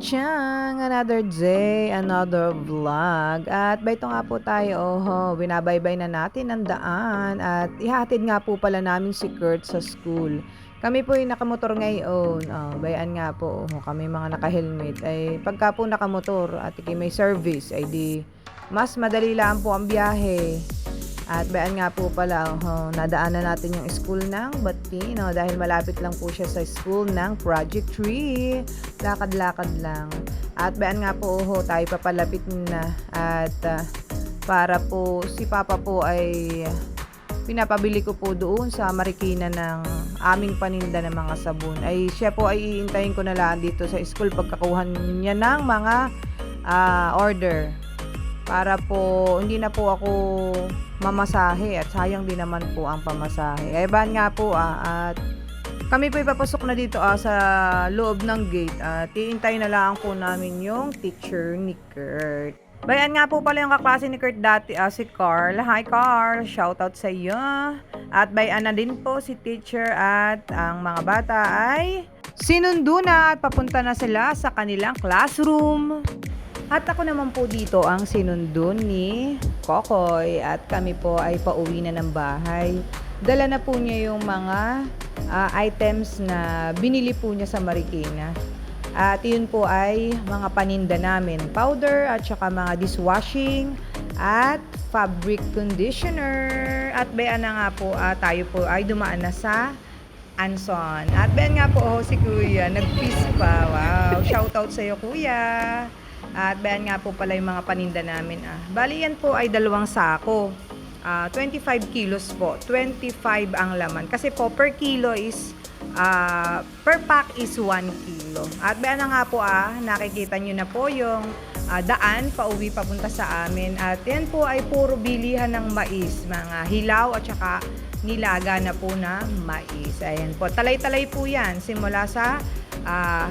Chang! Another day, another vlog. At ba ito nga po tayo, binabaybay na natin ang daan. At ihatid nga po pala namin si Kurt sa school. Kami po yung nakamotor ngayon. Bayan nga po, kami mga naka-helmet. Ay pagka po nakamotor at may service, ay di mas madali lang po ang biyahe. At bayan nga po pala, nadaanan natin yung school ng Batino dahil malapit lang po siya sa school ng Project 3. Lakad-lakad lang. At bayan nga po, tayo papalapit na. At para po, si Papa po ay pinapabili ko po doon sa Marikina ng aming paninda ng mga sabon. Ay siya po ay iintayin ko na lang dito sa school pagkakuha niya ng mga order. Para po hindi na po ako mamasahe at sayang din naman po ang pamasahe. Ay ban nga po at kami po ipapasok na dito sa loob ng gate at iintay na lang po namin yung teacher ni Kurt. Bayan nga po pala yung kaklase ni Kurt dati si Carl. Hi Carl, shoutout sa iyo. At bayan na din po si teacher at ang mga bata ay sinundo na at papunta na sila sa kanilang classroom. At ako naman po dito ang sinundo ni Kokoy at kami po ay pauwi na ng bahay. Dala na po niya yung mga items na binili po niya sa Marikina. At yun po ay mga paninda namin, powder at saka mga dishwashing at fabric conditioner. At bayan na nga po tayo po ay dumaan na sa Anson. At bayan nga po si Kuya, nag-peace pa. Wow, shoutout sa iyo Kuya. At bayan nga po pala yung mga paninda namin. Bali yan po ay 2 sako. 25 kilos po. 25 ang laman. Kasi po per kilo is, per pack is 1 kilo. At bayan na nga po nakikita nyo na po yung daan pauwi papunta sa amin. At yan po ay puro bilihan ng mais. Mga hilaw at saka nilaga na po na mais. Ayan po. Talay-talay po yan. Simula sa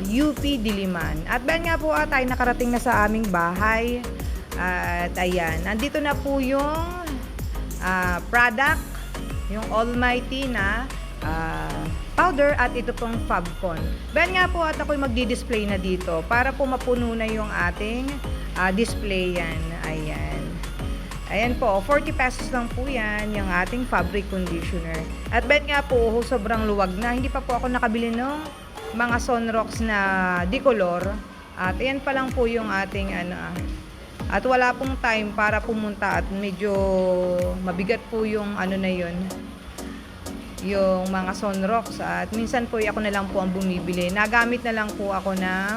UP Diliman. At bayan nga po tayo nakarating na sa aming bahay. At ayan, nandito na po yung product, yung Almighty na powder at ito pong Fabcon. Bayan nga po at ako'y magdi-display na dito para po mapuno na yung ating display yan. Ayan. Ayan po, 40 pesos lang po yan, yung ating fabric conditioner. At bayan nga po, sobrang luwag na. Hindi pa po ako nakabili ng mga Sunrocks na dicolor. At ayan pa lang po yung ating at wala pong time para pumunta at medyo mabigat po yung na yun, yung mga Sunrocks. At minsan po ako na lang po ang bumibili. Nagamit na lang po ako ng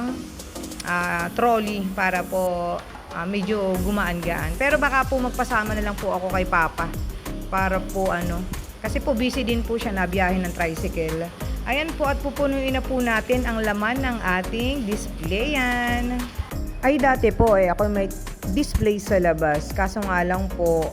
trolley para po medyo gumaan-gaan. Pero baka po magpasama na lang po ako kay Papa para po kasi po busy din po siya na biyahe ng tricycle. Ayan po at pupunuin na po natin ang laman ng ating displayan. Ay dati po ako may display sa labas. Kaso nga lang po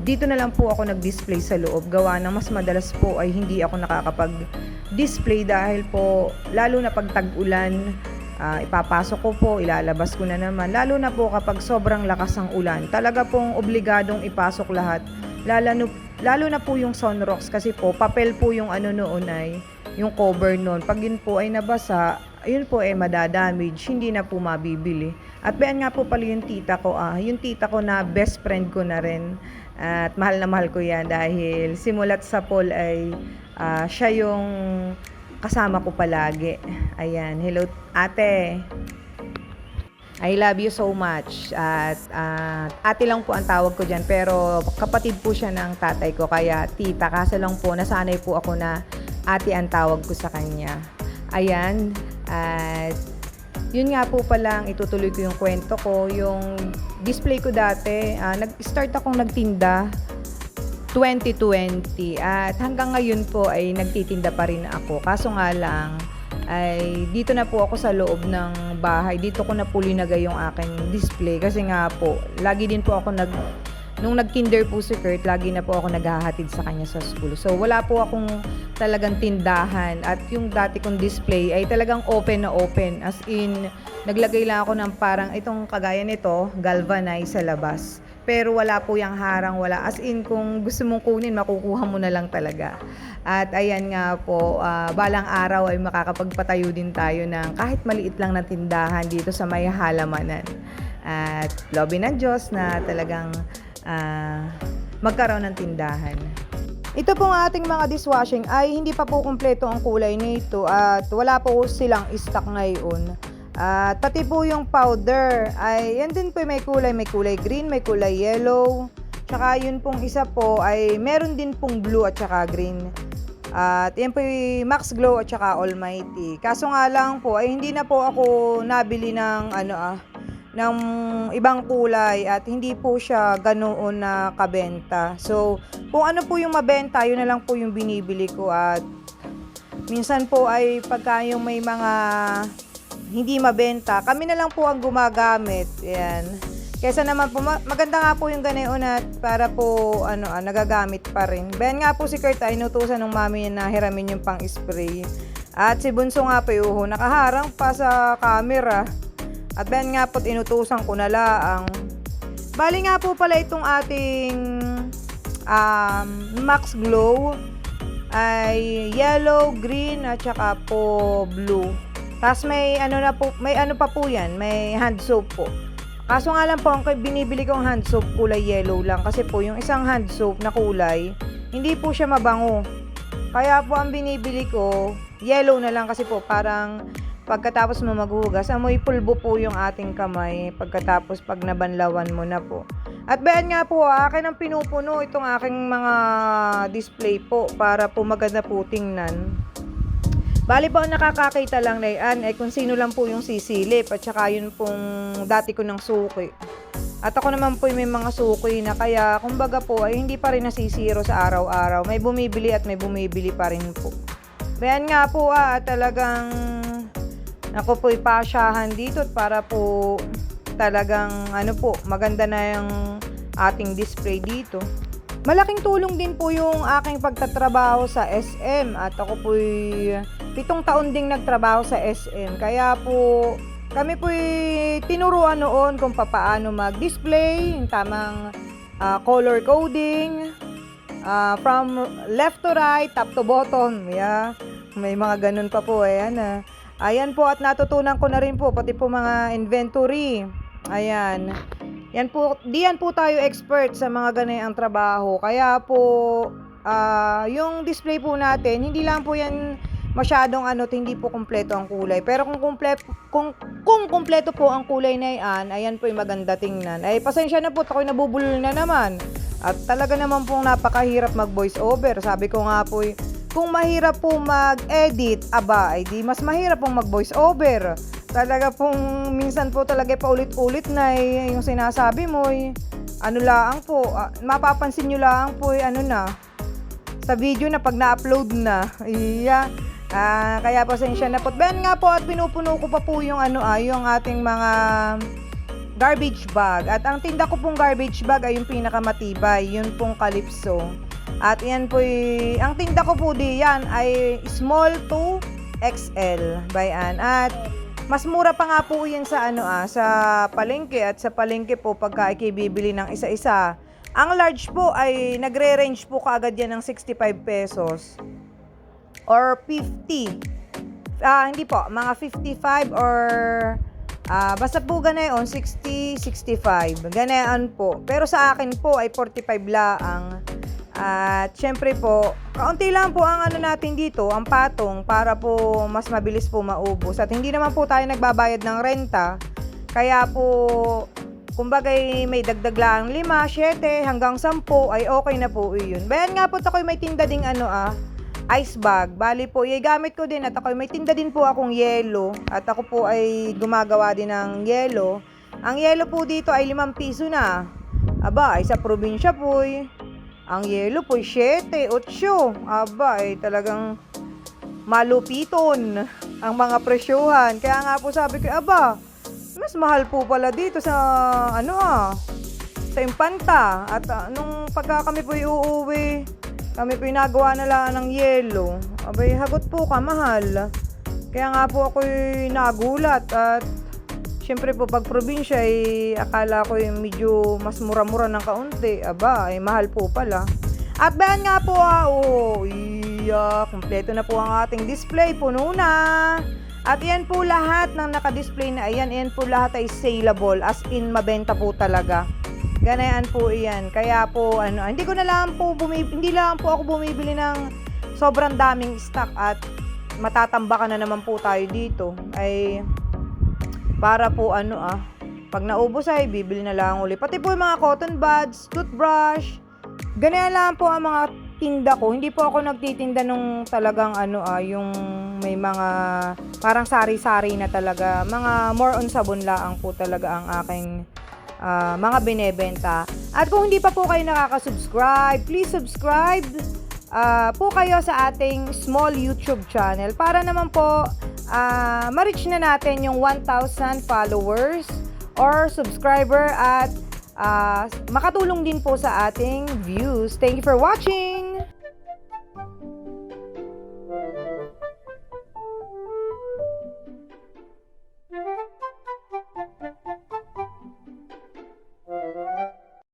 dito na lang po ako nag-display sa loob. Gawa ng mas madalas po ay hindi ako nakakapag-display dahil po lalo na pag tag-ulan, ipapasok ko po, ilalabas ko na naman. Lalo na po kapag sobrang lakas ng ulan. Talaga pong obligadong ipasok lahat. Lalo na po yung Sunrocks kasi po papel po yung noon ay yung cover noon. Pag yun po ay nabasa, yun po ay madadamage, hindi na po mabibili. At bayan nga po pala yung tita ko, yung tita ko na best friend ko na rin. At mahal na mahal ko yan dahil simulat sa pool ay siya yung kasama ko palagi. Ayan, hello ate. I love you so much. At ate lang po ang tawag ko dyan. Pero kapatid po siya ng tatay ko. Kaya tita. Kaso lang po, nasanay po ako na ate ang tawag ko sa kanya. Ayan. At yun nga po palang itutuloy ko yung kwento ko. Yung display ko dati, nag-start akong nagtinda 2020. At hanggang ngayon po ay nagtitinda pa rin ako. Kaso nga lang, ay dito na po ako sa loob ng bahay. Dito ko na po linagay yung aking display kasi nga po lagi din po ako nung nag-kinder po si Kurt, lagi na po ako naghahatid sa kanya sa school. So wala po akong talagang tindahan at yung dati kong display ay talagang open na open, as in naglagay lang ako ng parang itong kagaya nito galvanized sa labas. pero wala po yang harang, wala. As in, kung gusto mong kunin, makukuha mo na lang talaga. At ayan nga po, balang araw ay makakapagpatayo din tayo ng kahit maliit lang na tindahan dito sa may halamanan. At lobby ng Diyos na talagang magkaroon ng tindahan. Ito pong ating mga dishwashing ay hindi pa po kumpleto ang kulay nito at wala po silang stock ngayon. At pati po yung powder ay yan din po, may kulay green, may kulay yellow. Tsaka yun pong isa po ay meron din pong blue at tsaka green. At yan po yung Max Glow at tsaka Almighty. Kaso nga lang po ay hindi na po ako nabili ng ng ibang kulay at hindi po siya ganoon na kabenta. So, kung ano po yung mabenta, yun na lang po yung binibili ko. At minsan po ay pagka yung may mga hindi mabenta, kami na lang po ang gumagamit. Yan. Kesa naman po, maganda nga po yung ganoon at para po nagagamit pa rin. Ben nga po si Kurt ay inutusan ng mami niya na hiramin yung pang-spray. At si Bunso nga po yung nakaharang pa sa camera. At ben nga po't inutusan ko na laang. Bali nga po pala itong ating Max Glow ay yellow, green at saka po blue. Tapos may ano pa po yan, may hand soap po. Kaso nga lang po, ang binibili kong hand soap kulay yellow lang kasi po yung isang hand soap na kulay, hindi po siya mabango. Kaya po ang binibili ko, yellow na lang kasi po parang pagkatapos mo maghugas, amoy pulbo po yung ating kamay pagkatapos pag nabanlawan mo na po. At bayan nga po, akin ang pinupuno itong aking mga display po para po maganda po tingnan. Bali po nakakakita lang na yan ay kung sino lang po yung sisilip at saka yun pong dati ko ng suki. At ako naman po may mga suki na kaya kumbaga po ay hindi pa rin nasisiro sa araw-araw. May bumibili at may bumibili pa rin po. Bayan nga po talagang ako po ipasyahan dito para po talagang maganda na yung ating display dito. Malaking tulong din po yung aking pagtatrabaho sa SM at ako po 7 taon ding nagtrabaho sa SM. Kaya po kami po tinuruan noon kung paano mag-display, yung tamang color coding, from left to right, top to bottom. Yeah. May mga ganun pa po. Ayan po, at natutunan ko na rin po pati po mga inventory. Ayan. Diyan po tayo expert sa mga ganayang trabaho. Kaya po yung display po natin, hindi lang po yan masyadong hindi po kumpleto ang kulay. Pero kung kumpleto po ang kulay na yan, ayan po yung maganda tingnan. Ay pasensya na po, ako'y nabubulol na naman. At talaga naman pong napakahirap mag voice over. Sabi ko nga po, kung mahirap po mag-edit, ay di mas mahirap pong mag-voice over. Talaga pong minsan po talaga paulit-ulit na yung sinasabi mo laang po, mapapansin nyo laang po sa video na pag na-upload na. Kaya pasensya na po. Ben nga po at pinupuno ko pa po yung yung ating mga garbage bag. At ang tinda ko pong garbage bag ay yung pinakamatibay, yun pong Calypso. At yan po, ang tinda ko po diyan ay small to XL bayan. At mas mura pa nga po yan sa sa palengke. At sa palengke po pagka ikibibili ng isa-isa, ang large po ay nagre-range po kaagad yan ng 65 pesos or 50. Hindi po, mga 55 or basta po ganayon 60, 65. Ganayon po. Pero sa akin po ay 45 laang. At syempre po, kaunti lang po ang natin dito, ang patong, para po mas mabilis po maubos. At hindi naman po tayo nagbabayad ng renta. Kaya po, kumbaga may dagdag lang 5, 7 hanggang 10 ay okay na po yun. Bayan nga po ako may tinda ding ice bag. Bali po, gamit ko din at ako may tinda din po akong yelo. At ako po ay gumagawa din ng yelo. Ang yelo po dito ay 5 piso na. Ay sa probinsya po ang yelo po 7, 8. Talagang malupiton ang mga presyuhan. Kaya nga po sabi ko, mas mahal po pala dito sa sa Impanta. At nung pagka kami po uuwi, kami po nagawa na lang ng yelo. Hagot po kamahal. Kaya nga po ako nagulat at Siyempre po 'pag probinsya, akala ko yung medyo mas mura-mura ng kaunti, aba, mahal po pala. At bayan nga po, kumpleto na po ang ating display, puno na. At iyan po lahat ng naka-display na iyan po lahat ay saleable, as in mabenta po talaga. Ganyan po iyan. Kaya po hindi lang po ako bumibili ng sobrang daming stock at matatambakan na naman po tayo dito. Ay para po pag naubos ay bibili na lang uli. Pati po yung mga cotton buds, toothbrush. Ganyan lang po ang mga tinda ko. Hindi po ako nagtitinda nung talagang yung may mga parang sari-sari na talaga. Mga more on sabon lang po talaga ang aking mga binebenta. At kung hindi pa po kayo nakaka-subscribe, please subscribe po kayo sa ating small YouTube channel para naman po ma-reach na natin yung 1,000 followers or subscriber at makatulong din po sa ating views. Thank you for watching!